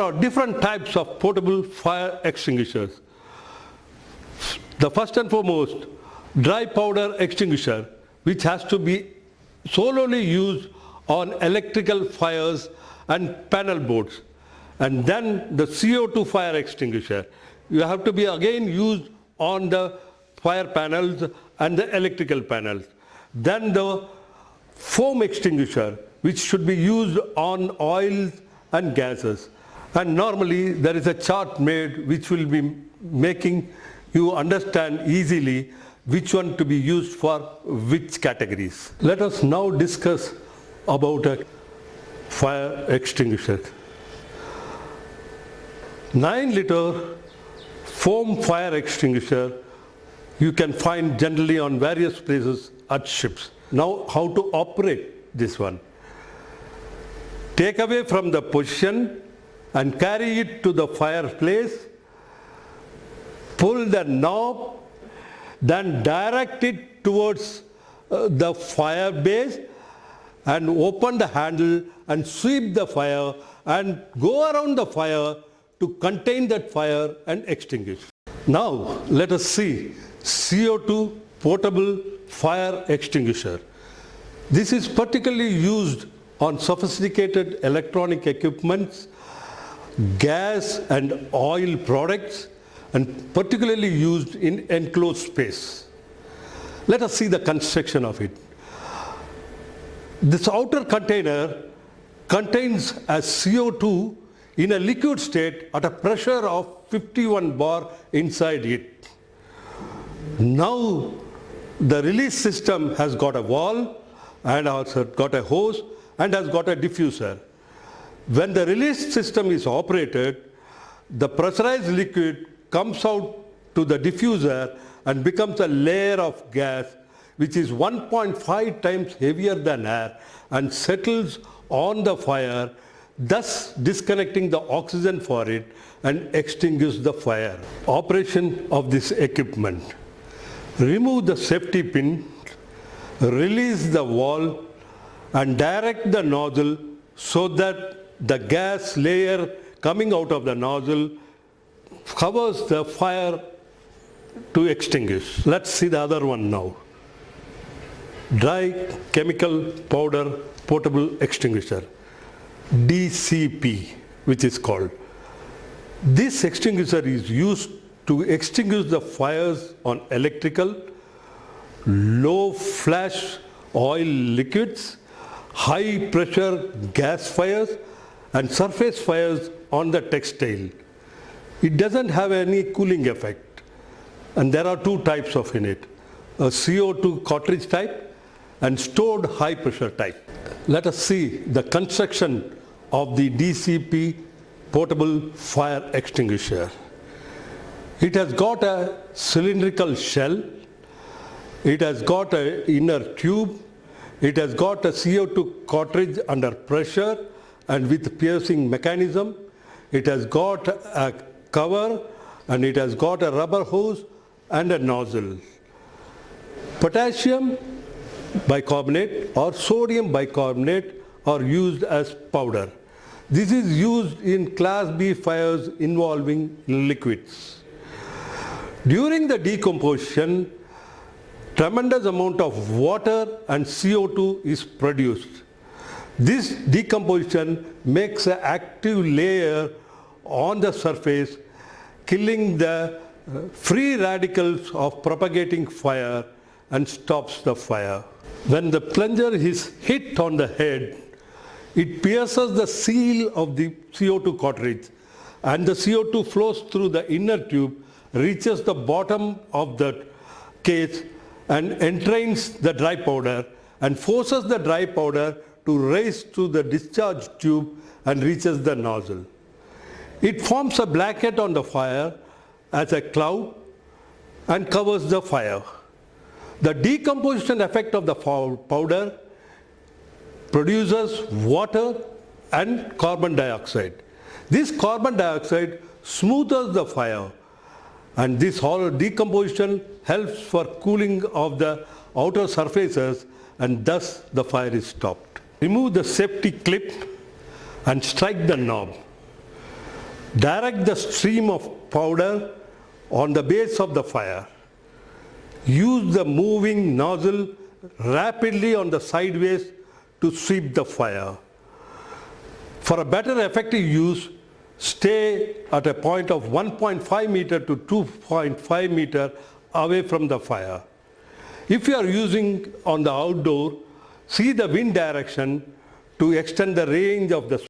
There are different types of portable fire extinguishers. The first and foremost, dry powder extinguisher, which has to be solely used on electrical fires and panel boards. And then the CO2 fire extinguisher. You have to be again used on the fire panels and the electrical panels. Then the foam extinguisher, which should be used on oils and gases. And normally there is a chart made which will be making you understand easily which one to be used for which categories. Let us now discuss about a fire extinguisher. 9-liter foam fire extinguisher you can find generally on various places at ships. Now how to operate this one? Take away from the position and carry it to the fireplace, pull the knob, then direct it towards the fire base and open the handle and sweep the fire and go around the fire to contain that fire and extinguish. Now let us see CO2 portable fire extinguisher. This is particularly used on sophisticated electronic equipments, gas and oil products, and particularly used in enclosed space. Let us see the construction of it. This outer container contains a CO2 in a liquid state at a pressure of 51 bar inside it. Now the release system has got a valve and also got a hose and has got a diffuser. When the release system is operated, the pressurized liquid comes out to the diffuser and becomes a layer of gas which is 1.5 times heavier than air and settles on the fire, thus disconnecting the oxygen for it and extinguish the fire. Operation of this equipment. Remove the safety pin, release the valve and direct the nozzle so that the gas layer coming out of the nozzle covers the fire to extinguish. Let's see the other one now. Dry chemical powder portable extinguisher, DCP, which is called. This extinguisher is used to extinguish the fires on electrical, low flash oil liquids, high pressure gas fires and surface fires on the textile. It doesn't have any cooling effect, and there are two types of in it, a CO2 cartridge type and stored high pressure type. Let us see the construction of the DCP portable fire extinguisher. It has got a cylindrical shell, it has got an inner tube, it has got a CO2 cartridge under pressure and with piercing mechanism, it has got a cover and it has got a rubber hose and a nozzle. Potassium bicarbonate or sodium bicarbonate are used as powder. This is used in Class B fires involving liquids. During the decomposition, tremendous amount of water and CO2 is produced. This decomposition makes an active layer on the surface, killing the free radicals of propagating fire and stops the fire. When the plunger is hit on the head, it pierces the seal of the CO2 cartridge and the CO2 flows through the inner tube, reaches the bottom of the case and entrains the dry powder and forces the dry powder to race to the discharge tube and reaches the nozzle. It forms a blanket on the fire as a cloud and covers the fire. The decomposition effect of the powder produces water and carbon dioxide. This carbon dioxide smooths the fire, and this whole decomposition helps for cooling of the outer surfaces, and thus the fire is stopped. Remove the safety clip and strike the knob. Direct the stream of powder on the base of the fire. Use the moving nozzle rapidly on the sideways to sweep the fire. For a better effective use, stay at a point of 1.5 meter to 2.5 meter away from the fire. If you are using on the outdoor, see the wind direction to extend the range of the